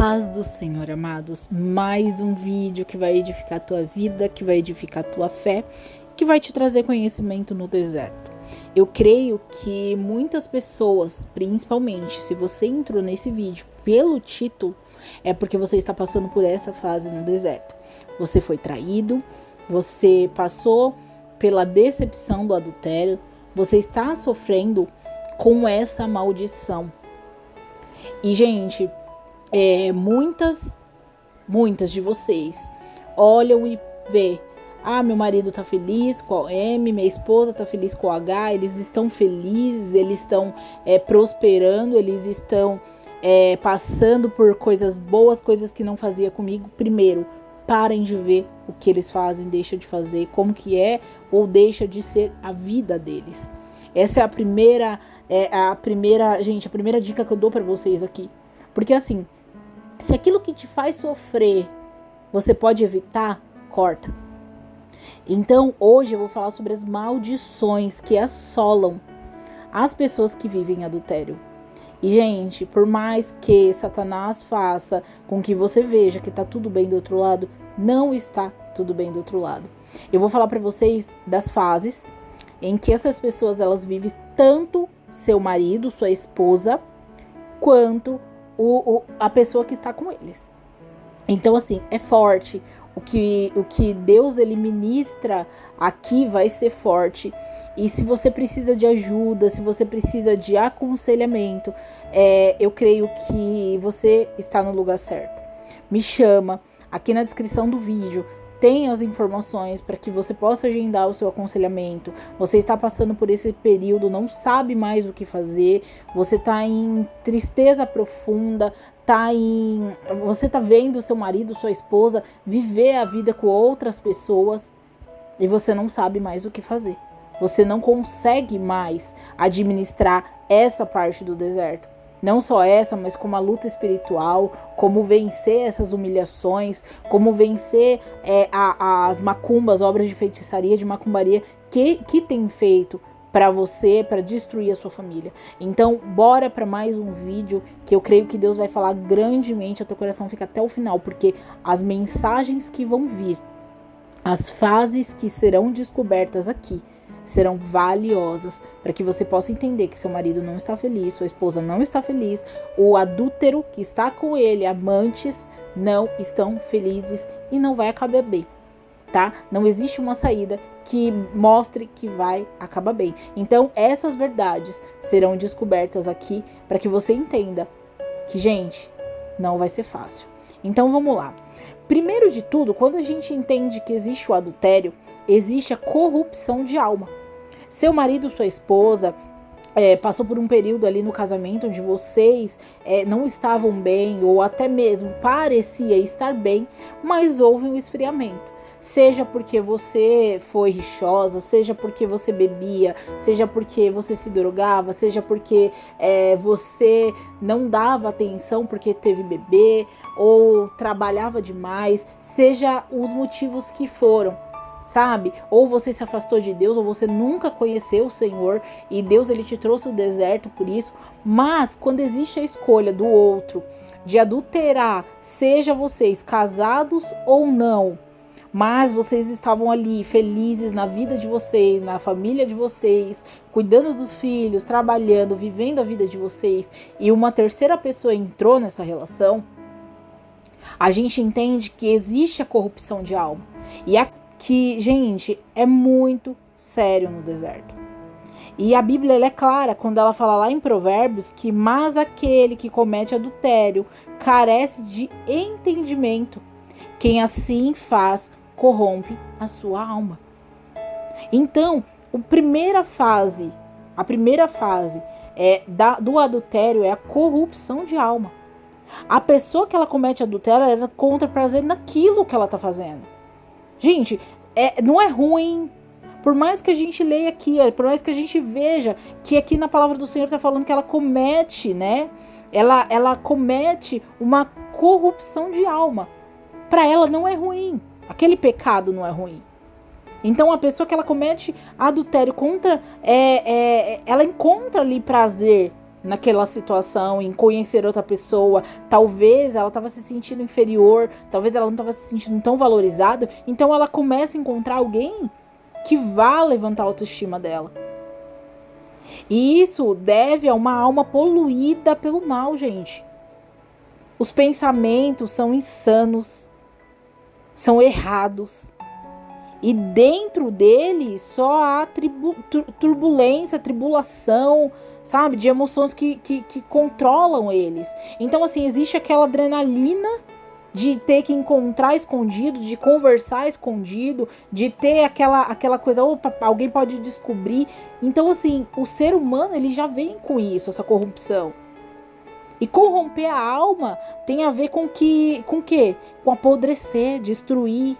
paz do Senhor, amados. Mais um vídeo que vai edificar a tua vida, que vai edificar a tua fé, que vai te trazer conhecimento no deserto. Eu creio que muitas pessoas, principalmente se você entrou nesse vídeo pelo título, é porque você está passando por essa fase no deserto. Você foi traído, você passou pela decepção do adultério, você está sofrendo com essa maldição. E, gente, muitas de vocês olham e vê, meu marido tá feliz com a M, minha esposa tá feliz com o H, eles estão felizes, eles estão prosperando, eles estão passando por coisas boas, coisas que não fazia comigo. Primeiro, parem de ver o que eles fazem, deixam de fazer, como que é ou deixa de ser a vida deles. Essa é a primeira dica que eu dou para vocês aqui. Porque assim, se aquilo que te faz sofrer, você pode evitar, corta. Então, hoje eu vou falar sobre as maldições que assolam as pessoas que vivem em adultério. E, gente, por mais que Satanás faça com que você veja que tá tudo bem do outro lado, não está tudo bem do outro lado. Eu vou falar para vocês das fases em que essas pessoas, elas vivem tanto seu marido, sua esposa, quanto a pessoa que está com eles. Então, assim, é forte. O que Deus, ele ministra aqui vai ser forte. E se você precisa de ajuda, se você precisa de aconselhamento, eu creio que você está no lugar certo. Me chama. Aqui na descrição do vídeo tem as informações para que você possa agendar o seu aconselhamento. Você está passando por esse período, não sabe mais o que fazer, você está em tristeza profunda, você está vendo seu marido, sua esposa viver a vida com outras pessoas e você não sabe mais o que fazer. Você não consegue mais administrar essa parte do deserto. Não só essa, mas como a luta espiritual, como vencer essas humilhações, como vencer as macumbas, obras de feitiçaria, de macumbaria que tem feito para você, para destruir a sua família. Então, bora para mais um vídeo que eu creio que Deus vai falar grandemente, o teu coração fica até o final, porque as mensagens que vão vir, as fases que serão descobertas aqui, serão valiosas para que você possa entender que seu marido não está feliz, sua esposa não está feliz, o adúltero que está com ele, amantes, não estão felizes e não vai acabar bem, tá? Não existe uma saída que mostre que vai acabar bem. Então, essas verdades serão descobertas aqui para que você entenda que, gente, não vai ser fácil. Então, vamos lá. Primeiro de tudo, quando a gente entende que existe o adultério, existe a corrupção de alma. Seu marido, sua esposa, passou por um período ali no casamento onde vocês não estavam bem, ou até mesmo parecia estar bem, mas houve um esfriamento. Seja porque você foi rixosa, seja porque você bebia, seja porque você se drogava, seja porque você não dava atenção porque teve bebê, ou trabalhava demais, seja os motivos que foram, sabe? Ou você se afastou de Deus, ou você nunca conheceu o Senhor e Deus, ele te trouxe o deserto por isso. Mas quando existe a escolha do outro de adulterar, seja vocês casados ou não, mas vocês estavam ali felizes na vida de vocês, na família de vocês, cuidando dos filhos, trabalhando, vivendo a vida de vocês, e uma terceira pessoa entrou nessa relação, a gente entende que existe a corrupção de alma. E aqui, gente, é muito sério no deserto. E a Bíblia, ela é clara quando ela fala lá em Provérbios que mas aquele que comete adultério carece de entendimento. Quem assim faz corrompe a sua alma. Então, a primeira fase do adultério é a corrupção de alma. A pessoa que ela comete adultério, ela encontra prazer naquilo que ela está fazendo. Gente, não é ruim. Por mais que a gente leia aqui, por mais que a gente veja que aqui na palavra do Senhor está falando que ela comete, né? Ela comete uma corrupção de alma. Para ela não é ruim. Aquele pecado não é ruim. Então, a pessoa que ela comete adultério ela encontra ali prazer naquela situação, em conhecer outra pessoa. Talvez ela estava se sentindo inferior, talvez ela não estava se sentindo tão valorizada. Então ela começa a encontrar alguém que vá levantar a autoestima dela. E isso deve a uma alma poluída pelo mal, gente. Os pensamentos são insanos, são errados. E dentro deles só há turbulência, tribulação, sabe? De emoções que controlam eles. Então, assim, existe aquela adrenalina de ter que encontrar escondido, de conversar escondido, de ter aquela coisa, opa, alguém pode descobrir. Então, assim, o ser humano, ele já vem com isso, essa corrupção. E corromper a alma tem a ver com o quê? Com apodrecer, destruir,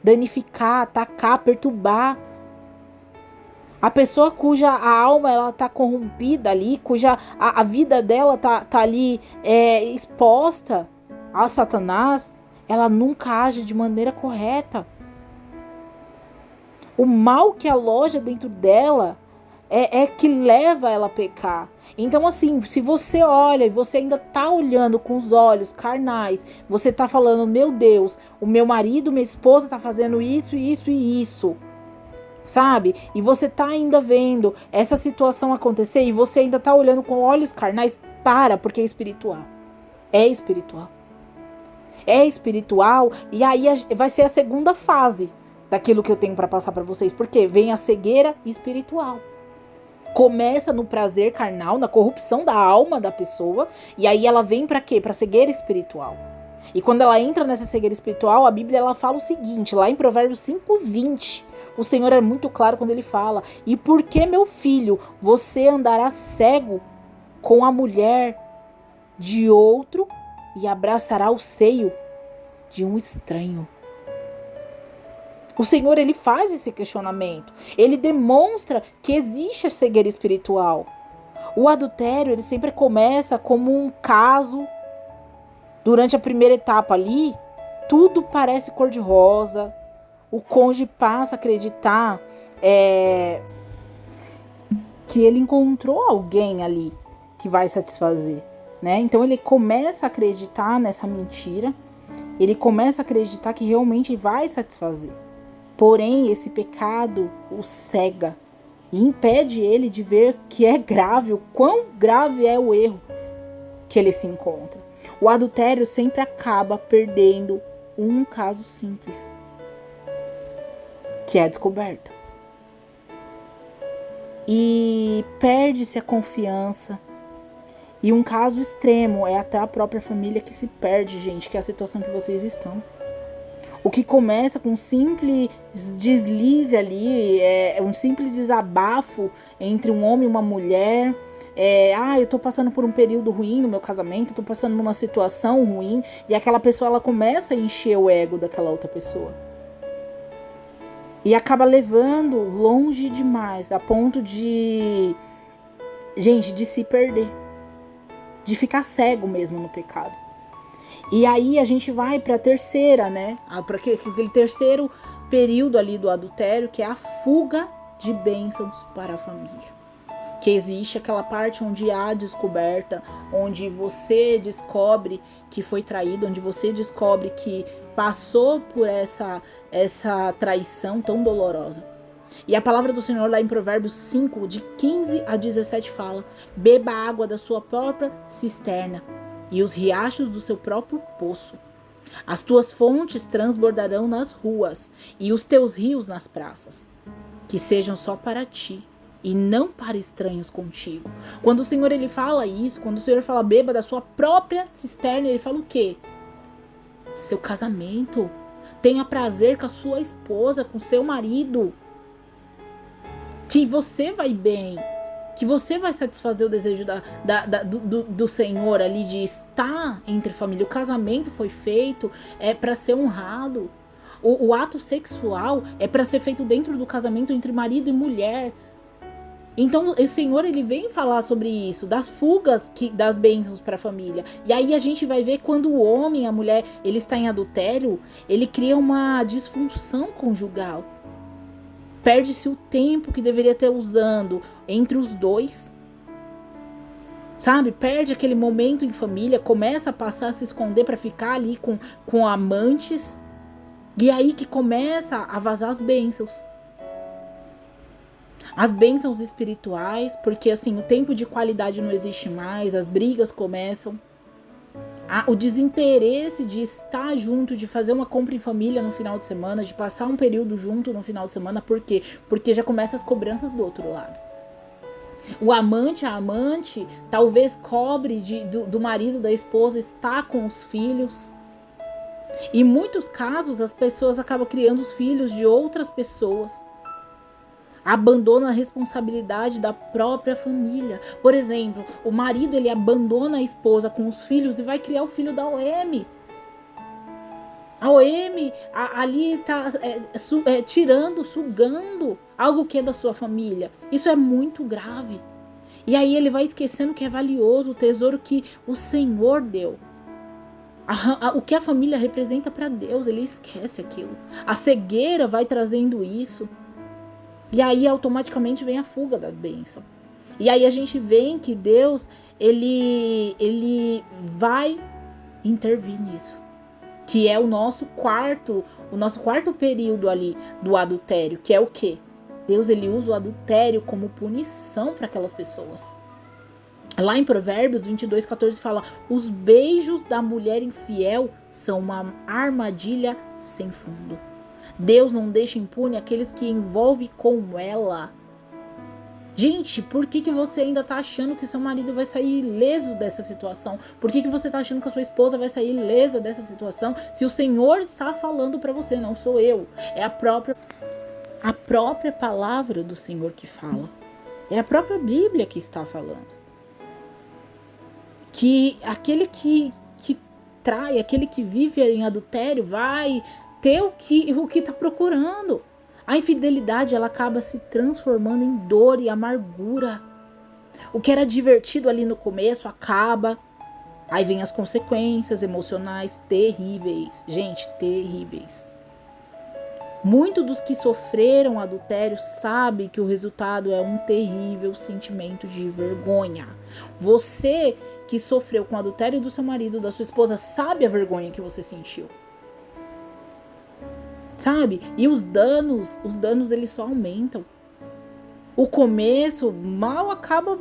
danificar, atacar, perturbar. A pessoa cuja a alma ela tá corrompida ali, cuja a vida dela tá ali exposta a Satanás, ela nunca age de maneira correta. O mal que aloja dentro dela é que leva ela a pecar. Então, assim, se você olha e você ainda tá olhando com os olhos carnais, você tá falando, meu Deus, o meu marido, minha esposa tá fazendo isso, isso e isso, sabe? E você tá ainda vendo essa situação acontecer e você ainda tá olhando com olhos carnais, porque é espiritual. É espiritual. É espiritual, e aí vai ser a segunda fase daquilo que eu tenho para passar para vocês, porque vem a cegueira espiritual. Começa no prazer carnal, na corrupção da alma da pessoa, e aí ela vem para quê? Para cegueira espiritual. E quando ela entra nessa cegueira espiritual, a Bíblia ela fala o seguinte, lá em Provérbios 5:20, o Senhor é muito claro quando ele fala: e por que, meu filho, você andará cego com a mulher de outro e abraçará o seio de um estranho? O Senhor, ele faz esse questionamento. Ele demonstra que existe a cegueira espiritual. O adultério, ele sempre começa como um caso. Durante a primeira etapa ali, tudo parece cor-de-rosa. O cônjuge passa a acreditar que ele encontrou alguém ali que vai satisfazer, né? Então ele começa a acreditar nessa mentira. Ele começa a acreditar que realmente vai satisfazer. Porém, esse pecado o cega e impede ele de ver que é grave, o quão grave é o erro que ele se encontra. O adultério sempre acaba perdendo um caso simples, que é a descoberta. E perde-se a confiança. E um caso extremo é até a própria família que se perde, gente, que é a situação que vocês estão. O que começa com um simples deslize ali, um simples desabafo entre um homem e uma mulher. Eu tô passando por um período ruim no meu casamento, tô passando por uma situação ruim. E aquela pessoa, ela começa a encher o ego daquela outra pessoa. E acaba levando longe demais, a ponto de se perder. De ficar cego mesmo no pecado. E aí a gente vai para a terceira, né? Para aquele terceiro período ali do adultério, que é a fuga de bênçãos para a família. Que existe aquela parte onde há descoberta, onde você descobre que foi traído, onde você descobre que passou por essa traição tão dolorosa. E a palavra do Senhor lá em Provérbios 5, de 15 a 17 fala: beba a água da sua própria cisterna e os riachos do seu próprio poço. As tuas fontes transbordarão nas ruas e os teus rios nas praças. Que sejam só para ti e não para estranhos contigo. Quando o Senhor ele fala isso, quando o Senhor fala beba da sua própria cisterna, ele fala o quê? Seu casamento. Tenha prazer com a sua esposa, com seu marido. Que você vai bem. Que você vai satisfazer o desejo do Senhor ali de estar entre família. O casamento foi feito para ser honrado. O ato sexual é para ser feito dentro do casamento entre marido e mulher. Então o Senhor ele vem falar sobre isso, das fugas das bênçãos para a família. E aí a gente vai ver quando o homem, a mulher, ele está em adultério, ele cria uma disfunção conjugal. Perde-se o tempo que deveria ter usando entre os dois. sabe? Perde aquele momento em família, começa a passar a se esconder para ficar ali com amantes. E aí que começa a vazar as bênçãos. As bênçãos espirituais, porque assim, o tempo de qualidade não existe mais, as brigas começam. O desinteresse de estar junto, de fazer uma compra em família no final de semana, de passar um período junto no final de semana, por quê? Porque já começam as cobranças do outro lado. O amante, a amante, talvez cobre do marido, da esposa, estar com os filhos. Em muitos casos, as pessoas acabam criando os filhos de outras pessoas. Abandona a responsabilidade da própria família. Por exemplo, o marido ele abandona a esposa com os filhos e vai criar o filho da OM. A OM ali está tirando, sugando algo que é da sua família. Isso é muito grave. E aí ele vai esquecendo que é valioso, o tesouro que o Senhor deu. O que a família representa para Deus, ele esquece aquilo. A cegueira vai trazendo isso. E aí automaticamente vem a fuga da bênção. E aí a gente vê que Deus, ele vai intervir nisso. Que é o nosso quarto período ali do adultério, que é o quê? Deus, ele usa o adultério como punição para aquelas pessoas. Lá em Provérbios 22:14 fala: os beijos da mulher infiel são uma armadilha sem fundo. Deus não deixa impune aqueles que envolvem com ela. Gente, por que você ainda tá achando que seu marido vai sair ileso dessa situação? Por que você tá achando que a sua esposa vai sair ilesa dessa situação? Se o Senhor está falando para você, não sou eu. É a própria palavra do Senhor que fala. É a própria Bíblia que está falando. Que aquele que trai, aquele que vive em adultério vai ter o que está procurando. A infidelidade, ela acaba se transformando em dor e amargura. O que era divertido ali no começo acaba. Aí vem as consequências emocionais terríveis. Gente, terríveis. Muitos dos que sofreram adultério sabem que o resultado é um terrível sentimento de vergonha. Você que sofreu com o adultério do seu marido, da sua esposa, sabe a vergonha que você sentiu. Sabe? E os danos eles só aumentam. O começo mal acaba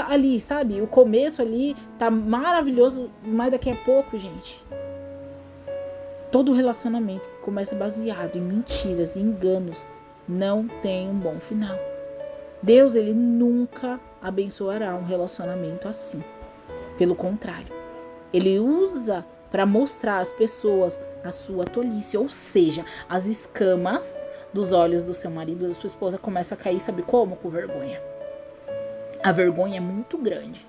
ali, sabe? O começo ali tá maravilhoso, mas daqui a pouco, gente, todo relacionamento que começa baseado em mentiras e enganos não tem um bom final. Deus, ele nunca abençoará um relacionamento assim. Pelo contrário, ele usa para mostrar às pessoas a sua tolice, ou seja, as escamas dos olhos do seu marido, da sua esposa, começam a cair, sabe como? Com vergonha. A vergonha é muito grande.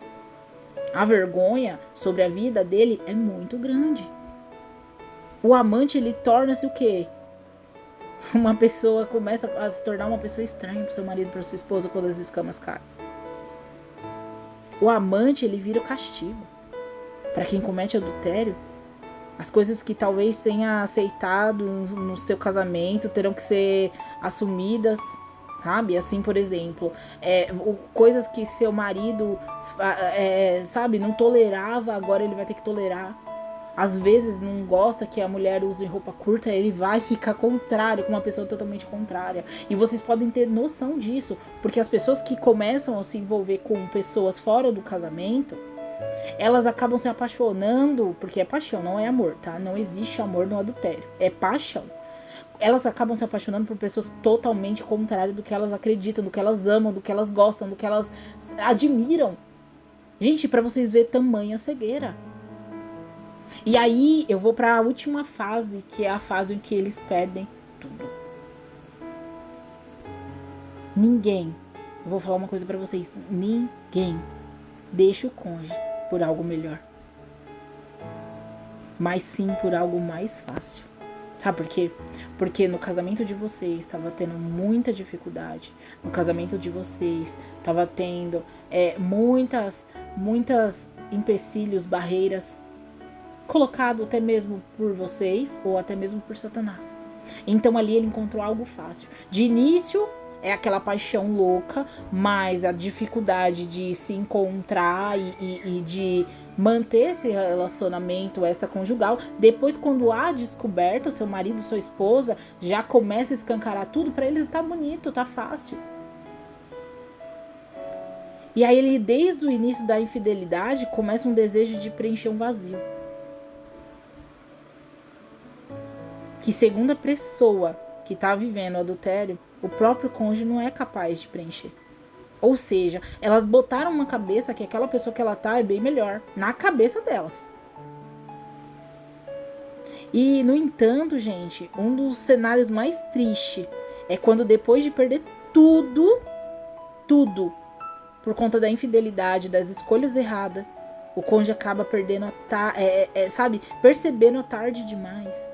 A vergonha sobre a vida dele é muito grande. O amante, ele torna-se o quê? Uma pessoa começa a se tornar uma pessoa estranha para seu marido, para sua esposa, quando as escamas caem. O amante, ele vira o castigo. Para quem comete adultério, as coisas que talvez tenha aceitado no seu casamento terão que ser assumidas, sabe? Assim, por exemplo, coisas que seu marido, sabe, não tolerava, agora ele vai ter que tolerar. Às vezes não gosta que a mulher use roupa curta, ele vai ficar contrário, com uma pessoa totalmente contrária. E vocês podem ter noção disso, porque as pessoas que começam a se envolver com pessoas fora do casamento, elas acabam se apaixonando, porque é paixão, não é amor, tá? Não existe amor no adultério, é paixão. Elas acabam se apaixonando por pessoas totalmente contrárias do que elas acreditam, do que elas amam, do que elas gostam, do que elas admiram. Gente, pra vocês verem tamanha cegueira. E aí eu vou para a última fase, que é a fase em que eles perdem tudo. Ninguém, eu vou falar uma coisa para vocês, ninguém deixa o cônjuge por algo melhor, mas sim por algo mais fácil. Sabe por quê? Porque no casamento de vocês estava tendo muita dificuldade. No casamento de vocês estava tendo muitas empecilhos, barreiras, colocado até mesmo por vocês ou até mesmo por Satanás. Então ali ele encontrou algo fácil. De início é aquela paixão louca, mas a dificuldade de se encontrar e de manter esse relacionamento extraconjugal. Depois, quando há descoberta, seu marido, sua esposa, já começa a escancarar tudo para ele, tá bonito, tá fácil. E aí ele, desde o início da infidelidade, começa um desejo de preencher um vazio. Que segundo a pessoa que tá vivendo o adultério, o próprio cônjuge não é capaz de preencher. Ou seja, elas botaram na cabeça que aquela pessoa que ela tá é bem melhor. Na cabeça delas. E, no entanto, gente, um dos cenários mais tristes é quando depois de perder tudo, por conta da infidelidade, das escolhas erradas, o cônjuge acaba perdendo percebendo tarde demais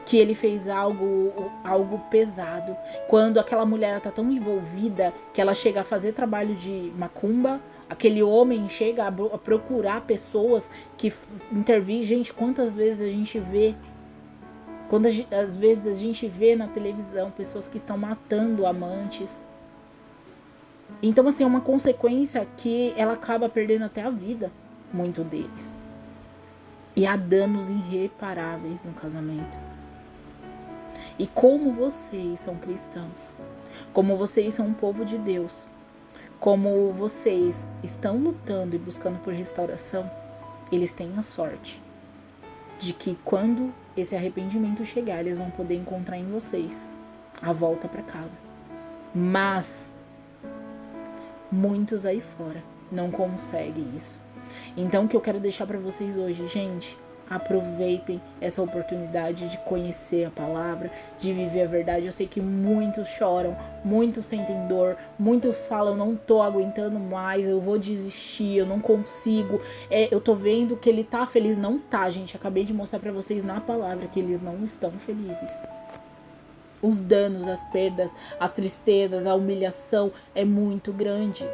que ele fez algo pesado. Quando aquela mulher tá tão envolvida que ela chega a fazer trabalho de macumba, aquele homem chega a procurar pessoas que intervêm. Gente, quantas vezes a gente vê, às vezes a gente vê na televisão pessoas que estão matando amantes. Então, assim, é uma consequência que ela acaba perdendo até a vida, muito deles. E há danos irreparáveis no casamento. E como vocês são cristãos, como vocês são um povo de Deus, como vocês estão lutando e buscando por restauração, eles têm a sorte de que quando esse arrependimento chegar, eles vão poder encontrar em vocês a volta para casa. Mas muitos aí fora não conseguem isso. Então, o que eu quero deixar para vocês hoje, gente, aproveitem essa oportunidade de conhecer a palavra, de viver a verdade. Eu sei que muitos choram, muitos sentem dor, muitos falam, não tô aguentando mais, eu vou desistir, eu não consigo, eu tô vendo que ele tá feliz. Não tá, gente, acabei de mostrar pra vocês na palavra que eles não estão felizes. Os danos, as perdas, as tristezas, a humilhação é muito grande.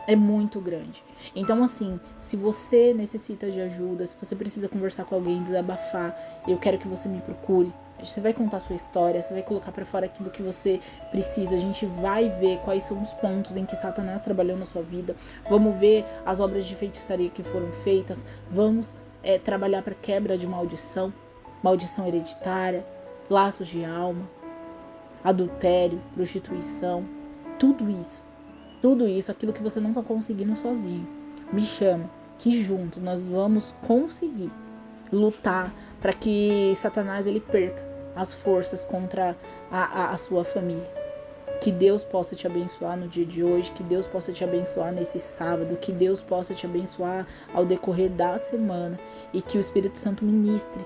É muito grande. Então, assim, se você necessita de ajuda, se você precisa conversar com alguém, desabafar, eu quero que você me procure. Você vai contar a sua história, você vai colocar pra fora aquilo que você precisa. A gente vai ver quais são os pontos em que Satanás trabalhou na sua vida. Vamos ver as obras de feitiçaria que foram feitas. Vamos trabalhar para quebra de maldição, maldição hereditária, laços de alma, adultério, prostituição, tudo isso, aquilo que você não está conseguindo sozinho. Me chama, que junto nós vamos conseguir lutar para que Satanás ele perca as forças contra a sua família. Que Deus possa te abençoar no dia de hoje, que Deus possa te abençoar nesse sábado, que Deus possa te abençoar ao decorrer da semana e que o Espírito Santo ministre.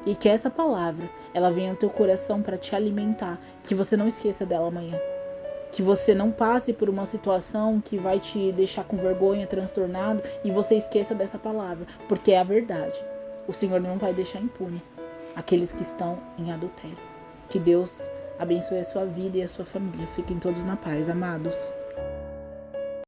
E que essa palavra, ela venha ao teu coração para te alimentar, que você não esqueça dela amanhã. Que você não passe por uma situação que vai te deixar com vergonha, transtornado, e você esqueça dessa palavra, porque é a verdade. O Senhor não vai deixar impune aqueles que estão em adultério. Que Deus abençoe a sua vida e a sua família. Fiquem todos na paz, amados.